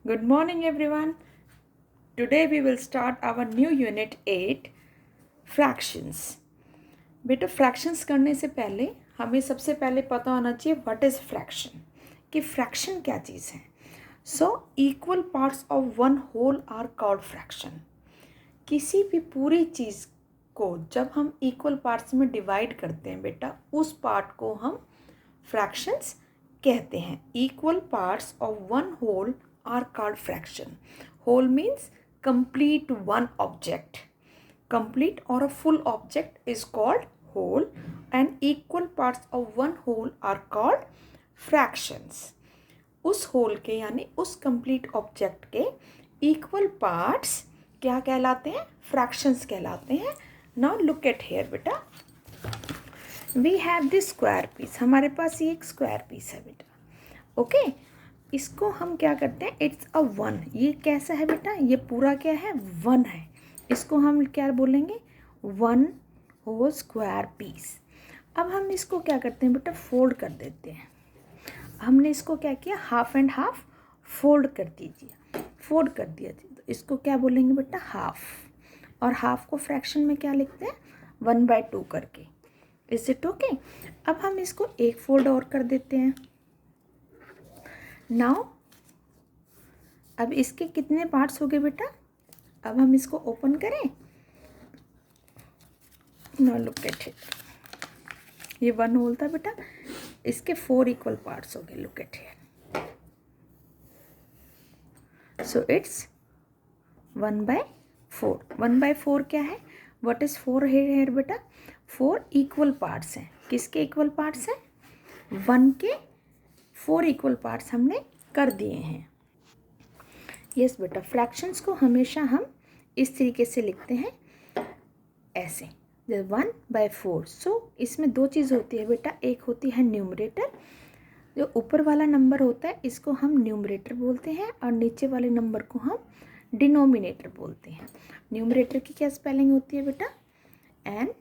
Good morning, everyone. Today we will start our new unit 8 fractions. बेटा fractions करने से पहले हमें सबसे पहले पता होना चाहिए व्हाट इज़ फ्रैक्शन, कि फ्रैक्शन क्या चीज़ है. So equal parts of one whole are called fraction. किसी भी पूरी चीज़ को जब हम इक्वल पार्ट्स में डिवाइड करते हैं बेटा, उस पार्ट को हम फ्रैक्शंस कहते हैं. Equal parts of one whole are called fraction. Whole means complete one object. Complete or a full object is called whole, and equal parts of one whole are called fractions. उस whole के यानी उस complete object के equal parts क्या कहलाते हैं? fractions कहलाते हैं. Now look at here बेटा. We have this square piece. हमारे पास ये एक square piece है बेटा. Okay? इसको हम क्या करते हैं? It's a one. ये कैसा है बेटा? ये पूरा क्या है? वन है. इसको हम क्या बोलेंगे? One whole square piece. अब हम इसको क्या करते हैं बेटा? फोल्ड कर देते हैं. हमने इसको क्या किया? हाफ एंड हाफ फोल्ड कर दीजिए. फोल्ड कर दिया तो इसको क्या बोलेंगे बेटा? हाफ. और हाफ को फ्रैक्शन में क्या लिखते हैं? 1/2 करके. Is it okay? अब हम इसको एक फोल्ड और कर देते हैं. नाउ अब इसके कितने पार्ट्स हो गए बेटा? अब हम इसको ओपन करें. Now look at it. ये वन होल था बेटा, इसके 4 इक्वल पार्ट्स हो गए. Look at here. So it's 1/4. 1/4 क्या है? व्हाट इज 4 हेयर बेटा? 4 इक्वल पार्ट्स हैं. किसके इक्वल पार्ट्स हैं? 1 के 4 इक्वल पार्ट्स हमने कर दिए हैं. यस बेटा, फ्रैक्शंस को हमेशा हम इस तरीके से लिखते हैं, ऐसे 1/4. सो इसमें दो चीज़ होती है बेटा. एक होती है न्यूमरेटर. जो ऊपर वाला नंबर होता है इसको हम न्यूमरेटर बोलते हैं, और नीचे वाले नंबर को हम डिनोमिनेटर बोलते हैं. न्यूमरेटर की क्या स्पेलिंग होती है बेटा? NUMERATOR.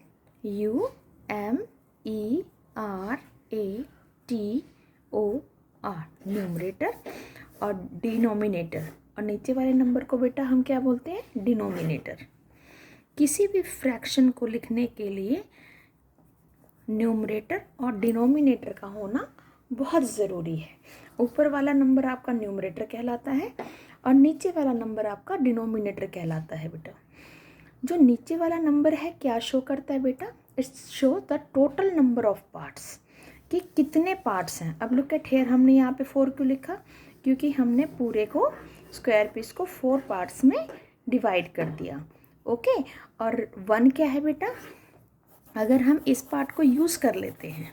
न्यूमरेटर. और डिनोमिनेटर, और नीचे वाले नंबर को बेटा हम क्या बोलते हैं? डिनोमिनेटर. किसी भी फ्रैक्शन को लिखने के लिए न्यूमरेटर और डिनोमिनेटर का होना बहुत ज़रूरी है. ऊपर वाला नंबर आपका न्यूमरेटर कहलाता है और नीचे वाला नंबर आपका डिनोमिनेटर कहलाता है बेटा. जो नीचे वाला नंबर है क्या शो करता है बेटा? It's show the total number of parts, कि कितने पार्ट्स हैं. अब लुक एट हियर. हमने यहाँ पे 4 क्यों लिखा? क्योंकि हमने पूरे को स्क्वायर पीस को 4 पार्ट्स में डिवाइड कर दिया. ओके. और 1 क्या है बेटा? अगर हम इस पार्ट को यूज़ कर लेते हैं,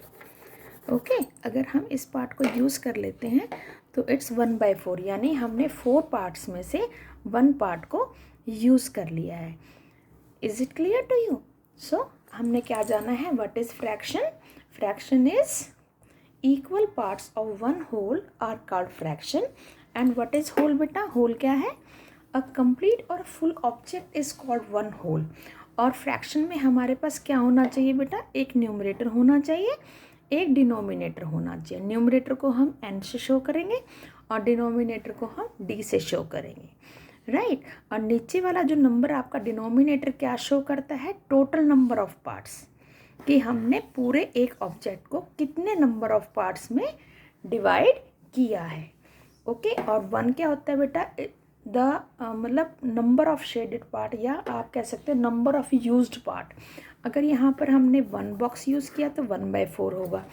ओके, अगर हम इस पार्ट को यूज़ कर लेते हैं तो इट्स 1/4. यानी हमने 4 पार्ट्स में से 1 पार्ट को यूज़ कर लिया है. Is it clear to you? So हमने क्या जाना है? What is fraction? Fraction is equal parts of one whole are called fraction. And what is whole बेटा? होल क्या है? अ कंप्लीट और full object is called one whole. और fraction में हमारे पास क्या होना चाहिए बेटा? एक न्यूमरेटर होना चाहिए, एक डिनोमिनेटर होना चाहिए. न्यूमरेटर को हम n से शो करेंगे और डिनोमिनेटर को हम d से शो करेंगे. राइट. और नीचे वाला जो नंबर आपका डिनोमिनेटर क्या शो करता है? टोटल नंबर ऑफ पार्ट्स, कि हमने पूरे एक ऑब्जेक्ट को कितने नंबर ऑफ पार्ट्स में डिवाइड किया है. ओके. और 1 क्या होता है बेटा? मतलब नंबर ऑफ शेडेड पार्ट, या आप कह सकते हैं नंबर ऑफ यूज्ड पार्ट. अगर यहाँ पर हमने 1 बॉक्स यूज़ किया तो 1/4 होगा.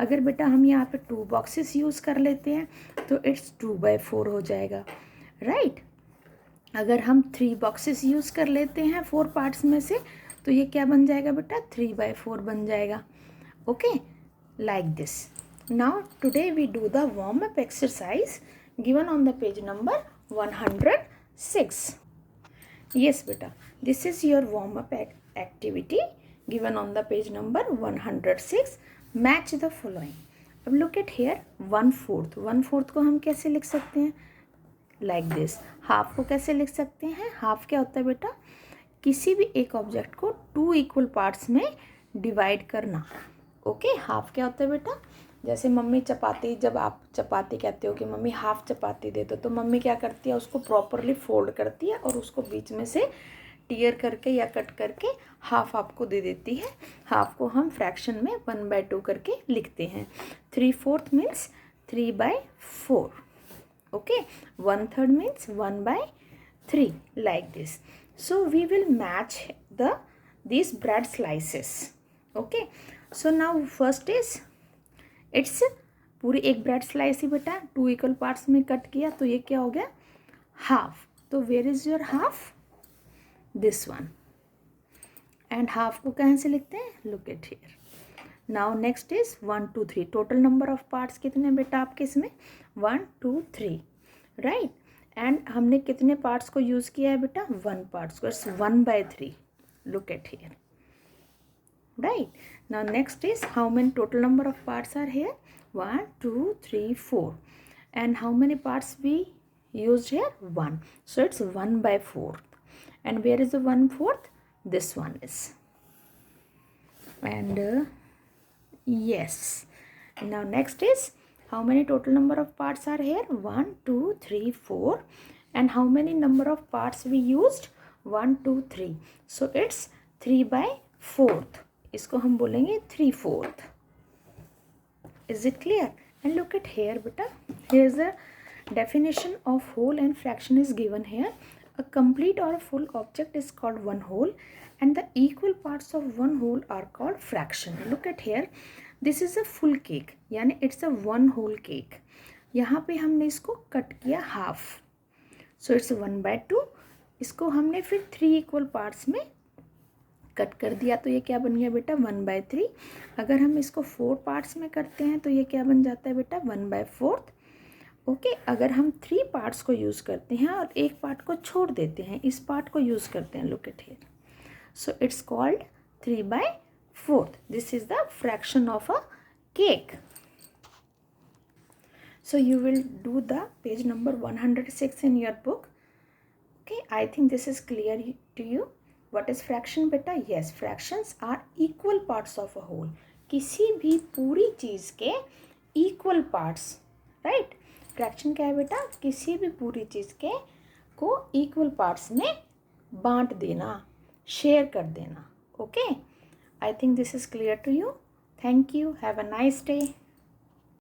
अगर बेटा हम यहाँ पे 2 बॉक्सेस यूज़ कर लेते हैं तो इट्स 2/4 हो जाएगा. राइट. अगर हम 3 बॉक्सेस यूज़ कर लेते हैं 4 पार्ट्स में से तो ये क्या बन जाएगा बेटा? 3/4 बन जाएगा. Okay. Like this. Now today we do the warm up exercise given on the page number 106. Yes beta, this is your warm up activity given on the page number 106. Match the following. अब look at here. 1/4. 1/4 को हम कैसे लिख सकते हैं? Like this. Half को कैसे लिख सकते हैं? हाफ क्या होता है बेटा? किसी भी एक ऑब्जेक्ट को 2 इक्वल पार्ट्स में डिवाइड करना. ओके. हाफ क्या होता है बेटा? जैसे मम्मी चपाती, जब आप चपाती कहते हो कि मम्मी हाफ चपाती दे दो, तो मम्मी क्या करती है, उसको प्रॉपरली फोल्ड करती है और उसको बीच में से टीयर करके या कट करके हाफ आपको दे देती है। हाफ को हम फ्रैक्शन में 1/2 करके लिखते हैं। 3/4 means 3/4, okay. 1/3 means 1/3, like this. So we will match these bread slices, okay. So now first is, it's पूरी एक ब्रेड स्लाइस ही बेटा 2 इक्वल पार्ट्स में कट किया, तो ये क्या हो गया, हाफ। तो where is your half, this one. And half को कहाँ से लिखते हैं, look at here. Now next is 1 2 3। Total number of parts कितने बेटा आपके इसमें, 1 2 3, राइट। एंड हमने कितने पार्ट्स को यूज़ किया है बेटा, 1 पार्ट्स को, it's 1/3, look at here, right. Now next is how many total number of parts are here, 1 2 3 4, and how many parts we used here, 1. So it's 1/4. And where is the 1/4, this one is. And yes, now next is how many total number of parts are here, 1 2 3 4, and how many number of parts we used, 1 2 3. So it's 3/4. इसको हम बोलेंगे 3/4. Is it clear? And look at here beta, here is the definition of whole and fraction is given here. A complete or a full object is called one whole, and the equal parts of one whole are called fraction. Look at here, this is a full cake, यानी it's a one whole cake. यहाँ पे हमने इसको cut किया half, so it's 1/2. इसको हमने फिर 3 equal parts में कट कर दिया, तो ये क्या बन गया बेटा, 1/3. अगर हम इसको 4 पार्ट्स में करते हैं तो ये क्या बन जाता है बेटा, 1/4, ओके। अगर हम 3 पार्ट्स को यूज़ करते हैं और एक पार्ट को छोड़ देते हैं, इस पार्ट को यूज़ करते हैं, look at here, so it's called 3/4. This is the fraction of a cake. So you will do the page number 106 in your book, okay. I think this is clear to you. What is fraction बेटा, yes, fractions are equal parts of a whole. किसी भी पूरी चीज़ के equal parts, right. Fraction क्या है बेटा, किसी भी पूरी चीज़ के को equal parts में बांट देना, शेयर कर देना, okay. I think this is clear to you. Thank you. Have a nice day.